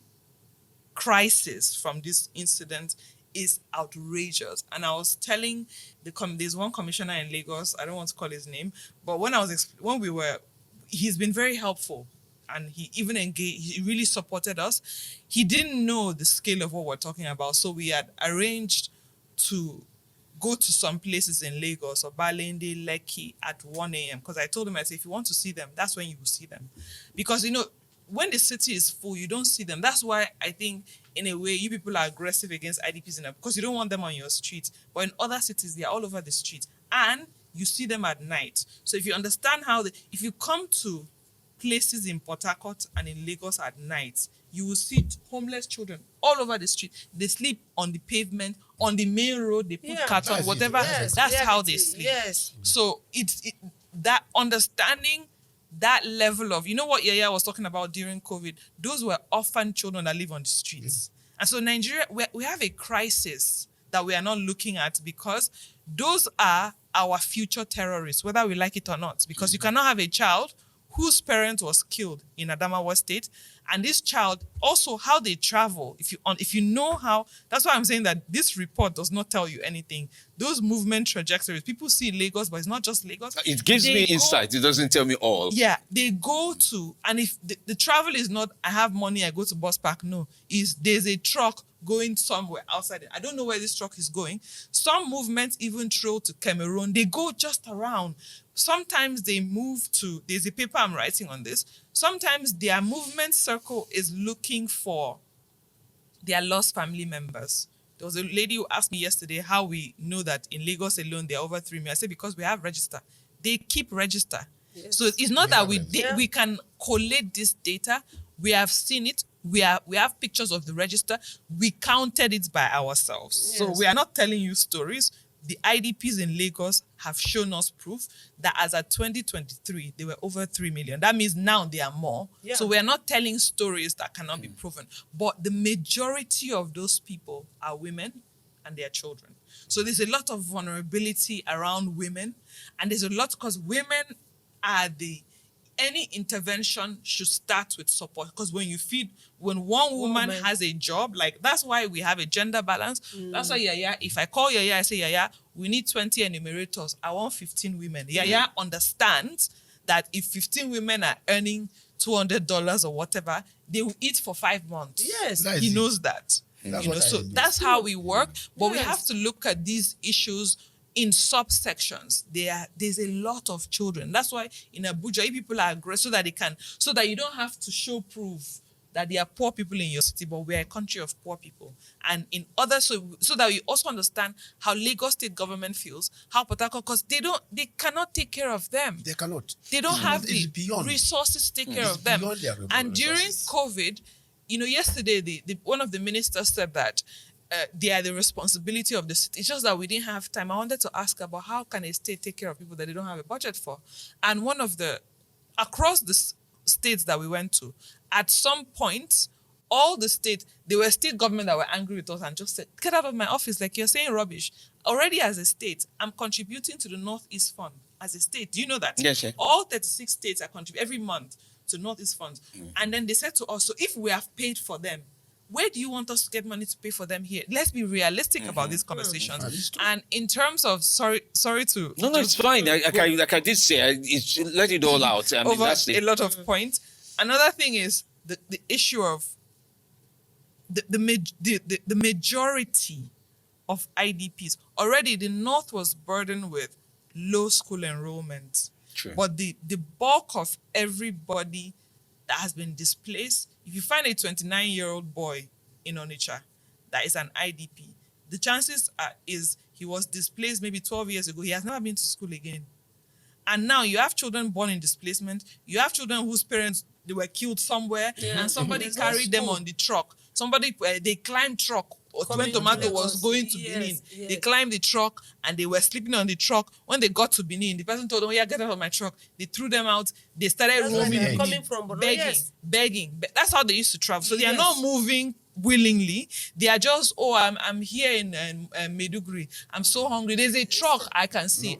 crisis from this incident is outrageous. And I was telling there's one commissioner in Lagos, I don't want to call his name, but he's been very helpful, and he even engaged, he really supported us. He didn't know the scale of what we're talking about, so we had arranged to go to some places in Lagos or Balende, Lekki at 1 a.m. because I told him, I said, if you want to see them, that's when you will see them. Because, when the city is full, you don't see them. That's why I think, in a way, you people are aggressive against IDPs because you don't want them on your street. But in other cities, they're all over the street. And you see them at night. So if you understand if you come to places in Port Harcourt and in Lagos at night, you will see homeless children all over the street. They sleep on the pavement, on the main road, they put carton, whatever. That's how they sleep. Yes. So it's that understanding that level of, what Yaya was talking about during COVID, those were orphan children that live on the streets. And so Nigeria, we have a crisis that we are not looking at because those are our future terrorists, whether we like it or not. Because you cannot have a child whose parent was killed in Adamawa State And this child, also how they travel, if you know how, that's why I'm saying that this report does not tell you anything. Those movement trajectories, people see Lagos, but it's not just Lagos. It gives me insight. It doesn't tell me all. Yeah, they go to, and if the travel is not, I have money, I go to bus park. No, there's a truck going somewhere outside. I don't know where this truck is going. Some movements even throw to Cameroon. They go just around. Sometimes they move to, there's a paper I'm writing on this. Sometimes their movement circle is looking for their lost family members. There was a lady who asked me yesterday how we know that in Lagos alone there are over 3 million. I said because we have register. They keep register. Yes. So it's not that we can collate this data. We have seen it. We have pictures of the register. We counted it by ourselves. Yes. So we are not telling you stories. The IDPs in Lagos have shown us proof that as at 2023, they were over 3 million. That means now they are more. Yeah. So we are not telling stories that cannot be proven. But the majority of those people are women and their children. So there's a lot of vulnerability around women. And there's a lot because women are any intervention should start with support. Because when one woman has a job, like that's why we have a gender balance. That's why Yaya, if I call Yaya, I say, Yaya, we need 20 enumerators. I want 15 women. Yaya understands that if 15 women are earning $200 or whatever, they will eat for 5 months. Yes. He knows that. So that's how we work. But we have to look at these issues in subsections. There's a lot of children. That's why in Abuja, if people are aggressive, so that you don't have to show proof that there are poor people in your city, but we're a country of poor people. And in other, so that you also understand how Lagos state government feels, how Port Harcourt, because they cannot take care of them. They cannot. They don't have the resources to take care of them. And during COVID, yesterday, one of the ministers said that they are the responsibility of the city. It's just that we didn't have time. I wanted to ask about how can a state take care of people that they don't have a budget for? And across the states that we went to, at some point, all the states, there were state government that were angry with us and just said, get out of my office, like you're saying rubbish. Already as a state, I'm contributing to the Northeast Fund as a state. Do you know that? Yes, sir. All 36 states are contributing every month to Northeast Funds. And then they said to us, so if we have paid for them, where do you want us to get money to pay for them here? Let's be realistic about these conversations. And in terms of, sorry to... No, it's fine. Like I did say, let it all out. I mean, over a lot of points. Another thing is the issue of the majority of IDPs. Already the North was burdened with low school enrollment. True. But the bulk of everybody that has been displaced, if you find a 29-year-old boy in Onitsha that is an IDP, the chances is he was displaced maybe 12 years ago. He has never been to school again. And now you have children born in displacement. You have children whose parents, they were killed somewhere and somebody carried them on the truck. They climbed truck. When Tomato was going to Benin, they climbed the truck and they were sleeping on the truck. When they got to Benin, the person told them, get out of my truck. They threw them out. They started roaming, begging. That's how they used to travel. So they are not moving willingly. They are just, I'm here in Maiduguri. I'm so hungry. There's a truck I can see.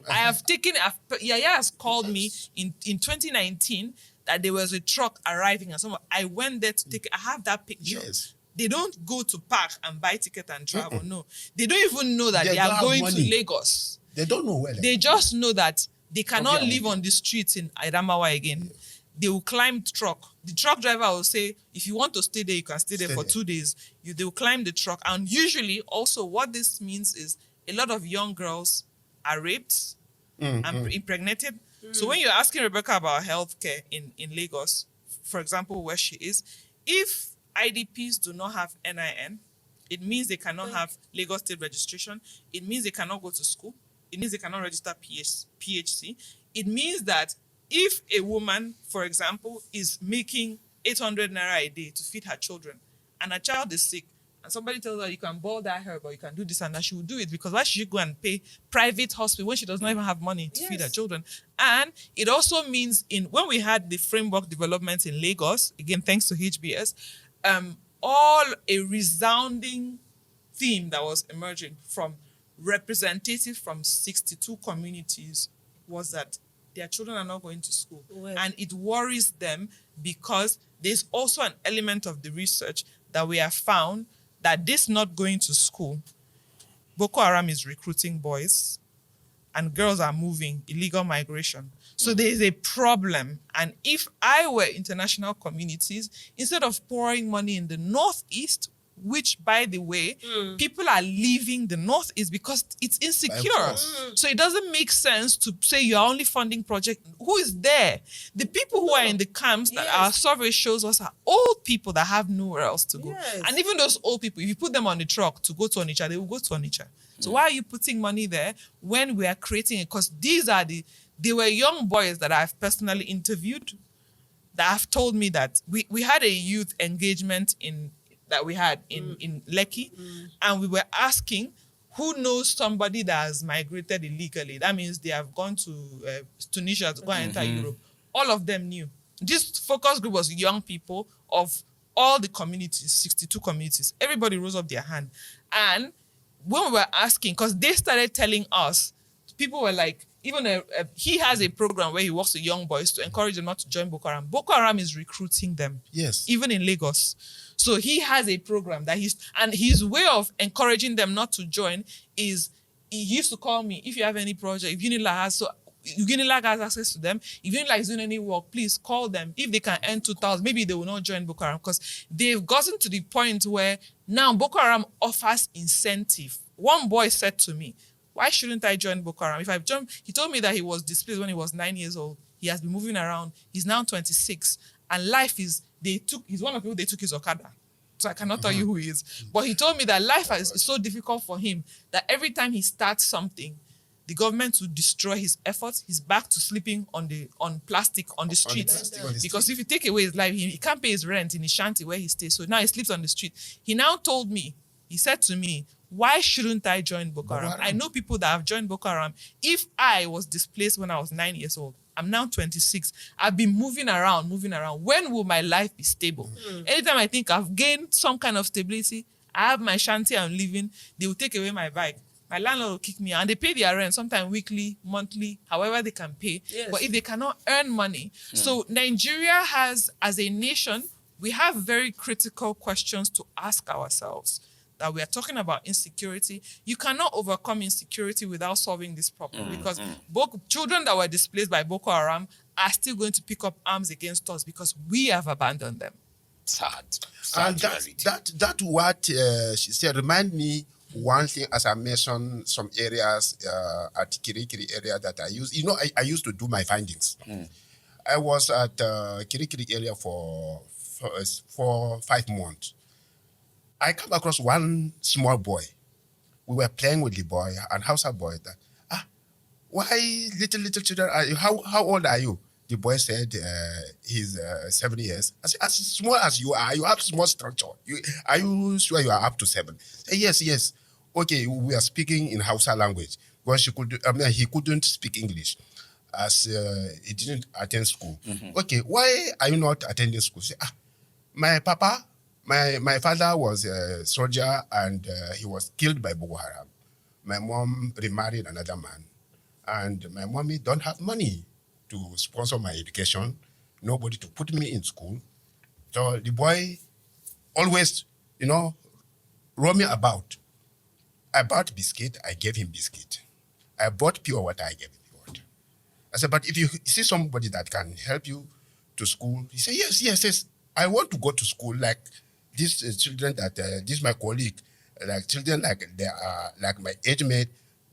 Yaya has called me in 2019 that there was a truck arriving and I went there to take it. I have that picture. Yes. They don't go to park and buy ticket and travel. No. They don't even know that they are going to Lagos. They don't know where. They just know that they cannot live on the streets in Adamawa again. They will climb the truck. The truck driver will say, if you want to stay there, you can stay there for 2 days. They will climb the truck. And usually also what this means is a lot of young girls are raped and impregnated. So when you're asking Rebecca about healthcare in Lagos, for example, where she is, if IDPs do not have NIN, it means they cannot have Lagos State registration. It means they cannot go to school. It means they cannot register PHC. It means that if a woman, for example, is making 800 naira a day to feed her children and her child is sick, and somebody tells her you can boil that herb or you can do this and that, she will do it because why should she go and pay private hospital when she does not even have money to feed her children? And it also means when we had the framework development in Lagos, again, thanks to HBS, all a resounding theme that was emerging from representatives from 62 communities was that their children are not going to school. Well. And it worries them because there's also an element of the research that we have found that this not going to school, Boko Haram is recruiting boys and girls are moving, illegal migration. So there is a problem. And if I were international communities, instead of pouring money in the Northeast, which, by the way, people are leaving the Northeast because it's insecure. So it doesn't make sense to say you're only funding project. Who is there? The people who are in the camps that our survey shows us are old people that have nowhere else to go. Yes. And even those old people, if you put them on the truck to go to Onitsha, they will go to Onitsha. So why are you putting money there when we are creating it? Because they were young boys that I've personally interviewed that have told me that we had a youth engagement in Lekki, and we were asking who knows somebody that has migrated illegally. That means they have gone to Tunisia to go and enter Europe. All of them knew. This focus group was young people of all the communities, 62 communities. Everybody rose up their hand. And when we were asking, because they started telling us, people were like, even he has a program where he works with young boys to encourage them not to join Boko Haram. Boko Haram is recruiting them. Yes. Even in Lagos. So he has a program that his way of encouraging them not to join is, he used to call me, if you have any project, if Unilag has access to them, if Unilag is doing any work, please call them. If they can earn 2,000, maybe they will not join Boko Haram, because they've gotten to the point where now Boko Haram offers incentive. One boy said to me, why shouldn't I join Boko Haram? If I've joined, he told me that he was displaced when he was 9 years old. He has been moving around. He's now 26. And life is, he's one of the people, they took his Okada. So I cannot tell you who he is. But he told me that life is so difficult for him that every time he starts something, the government will destroy his efforts. He's back to sleeping on plastic on the streets. Because if you take away his life, he can't pay his rent in his shanty where he stays. So now he sleeps on the street. He now told me, he said to me, why shouldn't I join Boko Haram? I know people that have joined Boko Haram. If I was displaced when I was 9 years old, I'm now 26. I've been moving around. When will my life be stable? Anytime I think I've gained some kind of stability, I have my shanty, I'm living, they will take away my bike. My landlord will kick me out. And they pay their rent, sometimes weekly, monthly, however they can pay. Yes. But if they cannot earn money. So Nigeria has, as a nation, we have very critical questions to ask ourselves. That we are talking about insecurity. You cannot overcome insecurity without solving this problem, because both children that were displaced by Boko Haram are still going to pick up arms against us because we have abandoned them. Sad And reality. that what she said remind me one thing, as I mentioned some areas at Kirikiri area that I use. You know, I used to do my findings. I was at Kirikiri area for 5 months. I come across one small boy. We were playing with the boy, and Hausa boy. Why little children are you? How old are you? The boy said he's 7 years. I said, as small as you have small structure. Are you sure you are up to 7? Yes. Okay, we are speaking in Hausa language because he couldn't speak English as he didn't attend school. Okay, why are you not attending school? Say, my papa. My father was a soldier and he was killed by Boko Haram. My mom remarried another man. And my mommy don't have money to sponsor my education, nobody to put me in school. So the boy always, roaming about. I bought biscuit, I gave him biscuit. I bought pure water, I gave him pure water. I said, but if you see somebody that can help you to school, he said, yes. I want to go to school like these children that, this my colleague, like children like they are like my age mate,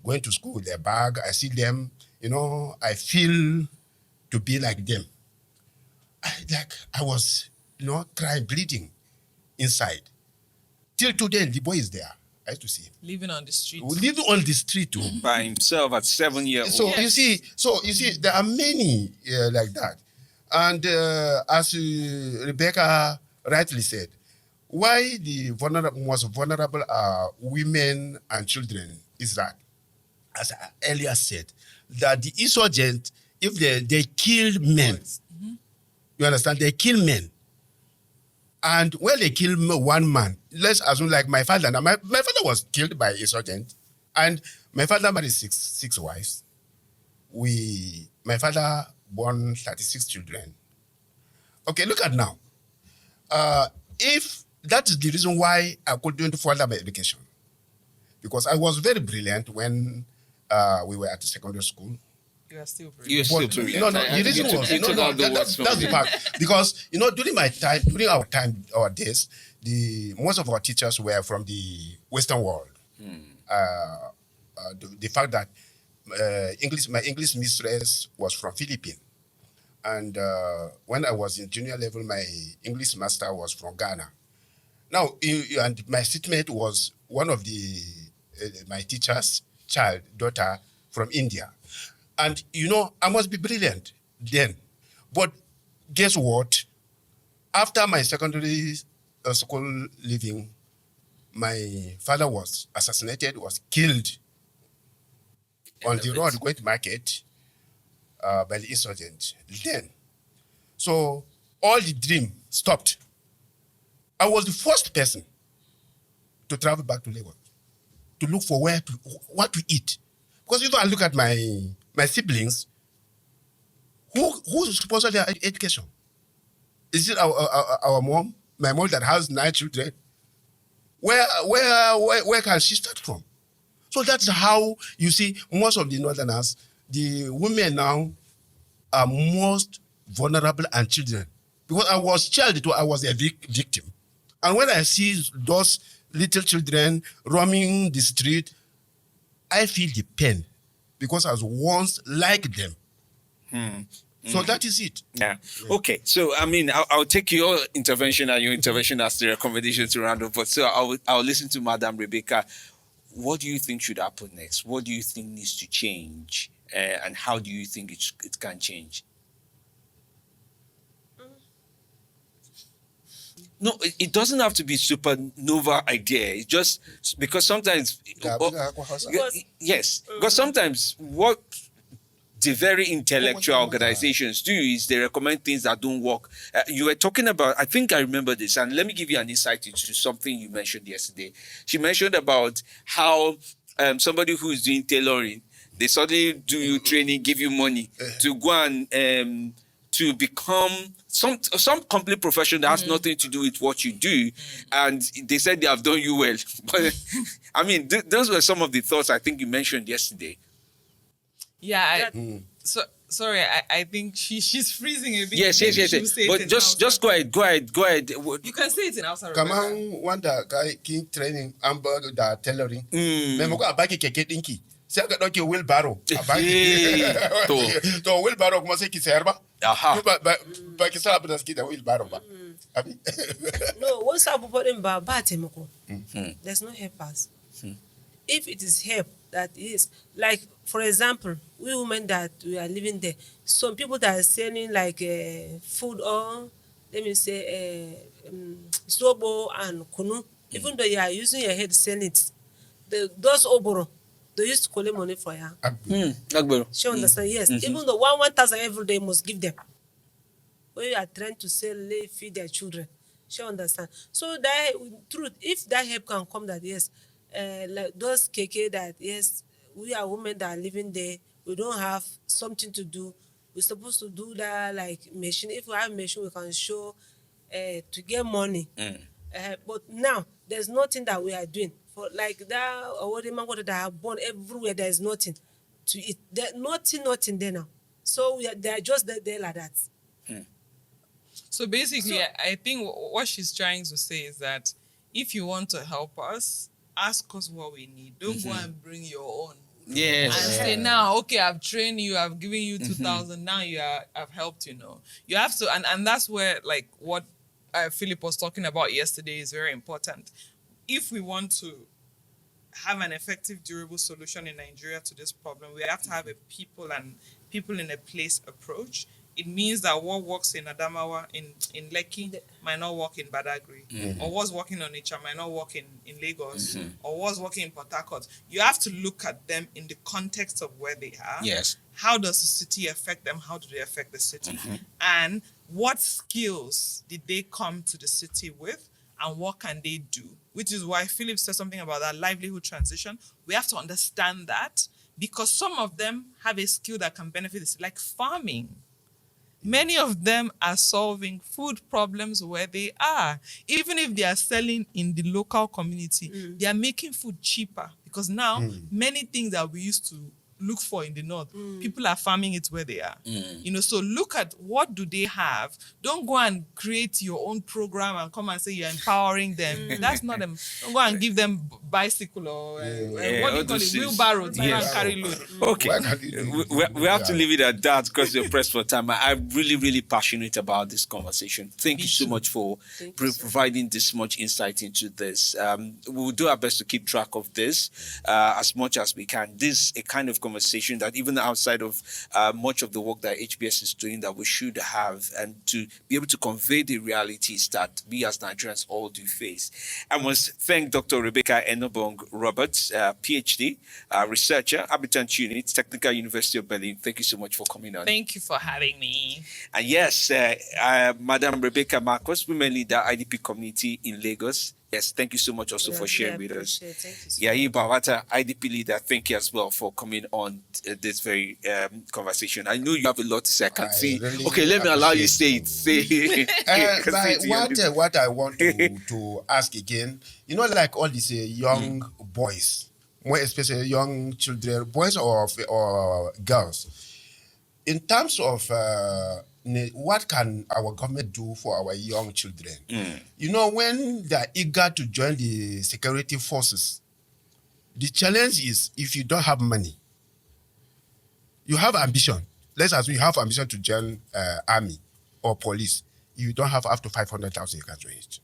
going to school with their bag. I see them, I feel to be like them. I was, crying, bleeding inside. Till today, the boy is there. I used to see him. Living on the street. Living on the street too. By himself at 7 years So old. you see, there are many like that. And as Rebecca rightly said, why the most vulnerable are women and children is that, as I earlier said, that the insurgent, if they kill men, you understand, they kill men. And when they kill one man, let's assume like my father. Now, my father was killed by insurgent, and my father married six wives. my father born 36 children. Okay, look at now. If that is the reason why I couldn't further my education, because I was very brilliant when we were at secondary school. You are still You're brilliant. still brilliant. No, the reason was that's the fact, because during our days, most of our teachers were from the Western world. The fact that my English mistress was from Philippines, and when I was in junior level, my English master was from Ghana. Now, and my seatmate was one of my teacher's daughter from India. And, I must be brilliant then. But guess what? After my secondary school leaving, my father was assassinated, was killed on the road going to market by the insurgents then. So all the dream stopped. I was the first person to travel back to Lagos to look for what to eat. Because if I look at my siblings, who's sponsored their education? Is it our mom? My mom that has 9 children? Where can she start from? So that's how you see most of the northerners, the women now are most vulnerable and children. Because I was child too, I was a victim. And when I see those little children roaming the street, I feel the pain because I was once like them. So that is it. Yeah. Okay. So, I'll take your intervention and your intervention as the recommendation to round up. But so I'll listen to Madam Rebecca. What do you think should happen next? What do you think needs to change? And how do you think it can change? No, it doesn't have to be supernova idea. It's just because sometimes, yes, because sometimes what the very intellectual organizations do is they recommend things that don't work. You were talking about, I think I remember this, and let me give you an insight into something you mentioned yesterday. She mentioned about how somebody who is doing tailoring, they suddenly do you training, give you money to go and to become some complete profession that has nothing to do with what you do, and they said they have done you well. But those were some of the thoughts I think you mentioned yesterday. Yeah. Sorry, I think she's freezing a bit. Yes. But just go ahead. You can say it in Hausa. Come on, one guy king training, Amber da tailoring. Memo ko abaki keke dinki. Sai ka dauke wheelbarrow. To wheelbarrow kuma sai ki sayar ba. Aha. Ba ki sa abin da suke da wheelbarrow ba. No, what's up din ba taimako. There's no helpers. If it is help, that is like, for example, we women that we are living there, some people that are selling like food, or let me say sobo and kunu, even though you are using your head selling it, those oboro, they used to collect money for you. Agbero. She understand? Yes. Even though 1,000 every day must give them. When you are trying to sell, feed their children. She understand? So that truth, if that help can come, that yes, like those KK that yes, we are women that are living there, we don't have something to do. We're supposed to do that like machine. If we have machine, we can show to get money. But now there's nothing that we are doing. For like that, or what that are born everywhere, there is nothing to eat. There nothing there now. So they are just there like that. So basically, I think what she's trying to say is that if you want to help us, ask us what we need. Don't go and bring your own. Yes. And say now, okay, I've trained you, I've given you 2,000. Now I've helped you. You have to, and that's where like what Philip was talking about yesterday is very important. If we want to have an effective, durable solution in Nigeria to this problem, we have to have a people in a place approach. It means that what works in Adamawa, in Lekki, might not work in Badagry. Or what's working on Onitsha might not work in Lagos. Or what's working in Port Harcourt. You have to look at them in the context of where they are. Yes. How does the city affect them? How do they affect the city? And what skills did they come to the city with? And what can they do? Which is why Philip said something about that livelihood transition. We have to understand that because some of them have a skill that can benefit us, like farming. Many of them are solving food problems where they are. Even if they are selling in the local community, they are making food cheaper, because now many things that we used to look for in the north, people are farming it where they are. So look at what do they have. Don't go and create your own program and come and say you're empowering them. That's not them. Don't go and give them bicycle or what do you call it, wheelbarrow to go and carry load. Okay, we have to leave it at that because you're pressed for time. I'm really, really passionate about this conversation. Thank you so much for providing this much insight into this. We'll do our best to keep track of this as much as we can. This is a kind of conversation that even outside of much of the work that HBS is doing, that we should have, and to be able to convey the realities that we as Nigerians all do face. I must thank Dr. Rebecca Enobong Roberts, PhD, researcher, Habitat Unit, Technical University of Berlin. Thank you so much for coming on. Thank you for having me. And yes, Madam Rebecca Marcos, Women Leader, IDP Community in Lagos. Yes, thank you so much also for sharing with us. Yahi Bwata, IDP leader, thank you as well for coming on this very conversation. I know you have a lot to say. I can see. Really okay, let me allow you to say it. Say what I want to ask again, like all these young boys, more especially young children, boys or girls, in terms of what can our government do for our young children? When they're eager to join the security forces, the challenge is if you don't have money, you have ambition. Let's assume you have ambition to join army or police. If you don't have up to 500,000, you can't join it.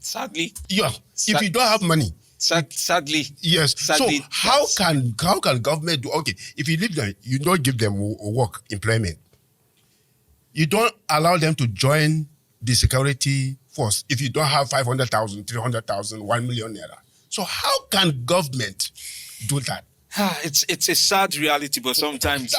Sadly. Yeah. If you don't have money. Sadly. Yes. Sadly, so how can government do? Okay, if you leave them, you don't give them work, employment. You don't allow them to join the security force if you don't have 500,000, 300,000, 1 million naira. So how can government do that? It's a sad reality, but sometimes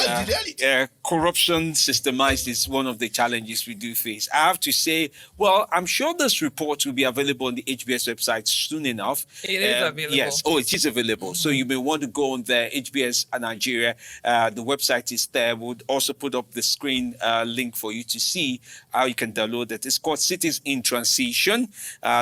corruption systemized is one of the challenges we do face. I have to say, well, I'm sure this report will be available on the HBS website soon enough. It is available. Yes. Oh, it is available. So you may want to go on there, HBS Nigeria. The website is there. We'll also put up the screen link for you to see how you can download it. It's called Cities in Transition,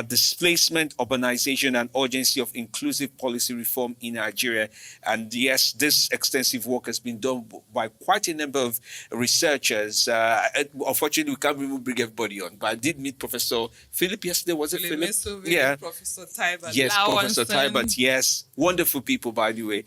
Displacement, Urbanization, and Urgency of Inclusive Policy Reform in Nigeria. And yes, this extensive work has been done by quite a number of researchers. Unfortunately, we can't even bring everybody on, but I did meet Professor Philip yesterday. Was it Philip? Yeah. Professor Tybert. Yes, Professor Tybert. Yes. Wonderful people, by the way.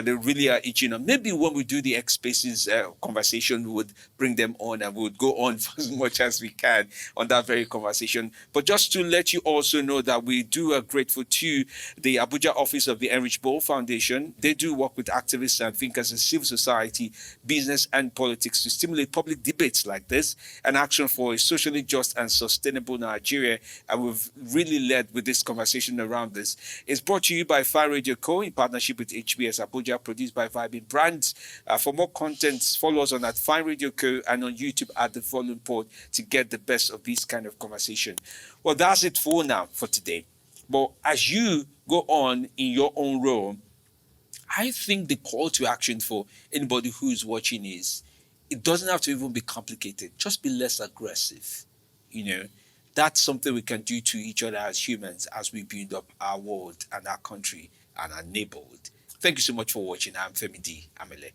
They really are itching on. Maybe when we do the X Spaces conversation, we would bring them on and we would go on for as much as we can on that very conversation. But just to let you also know that we are grateful to the Abuja office of the Enrich Bowl Foundation. They do work with activists and thinkers in civil society, business, and politics to stimulate public debates like this and action for a socially just and sustainable Nigeria. And we've really led with this conversation around this. It's brought to you by Fire Radio Co. in partnership with HBS Abuja, produced by Vibing Brands. For more content, follow us on at Fire Radio Co. and on YouTube at The Volume Pod to get the best of this kind of conversation. Well, that's it for now for today. But as you go on in your own role, I think the call to action for anybody who's watching is, it doesn't have to even be complicated. Just be less aggressive. That's something we can do to each other as humans as we build up our world and our country and our neighborhood. Thank you so much for watching. I'm Femi D. Amele.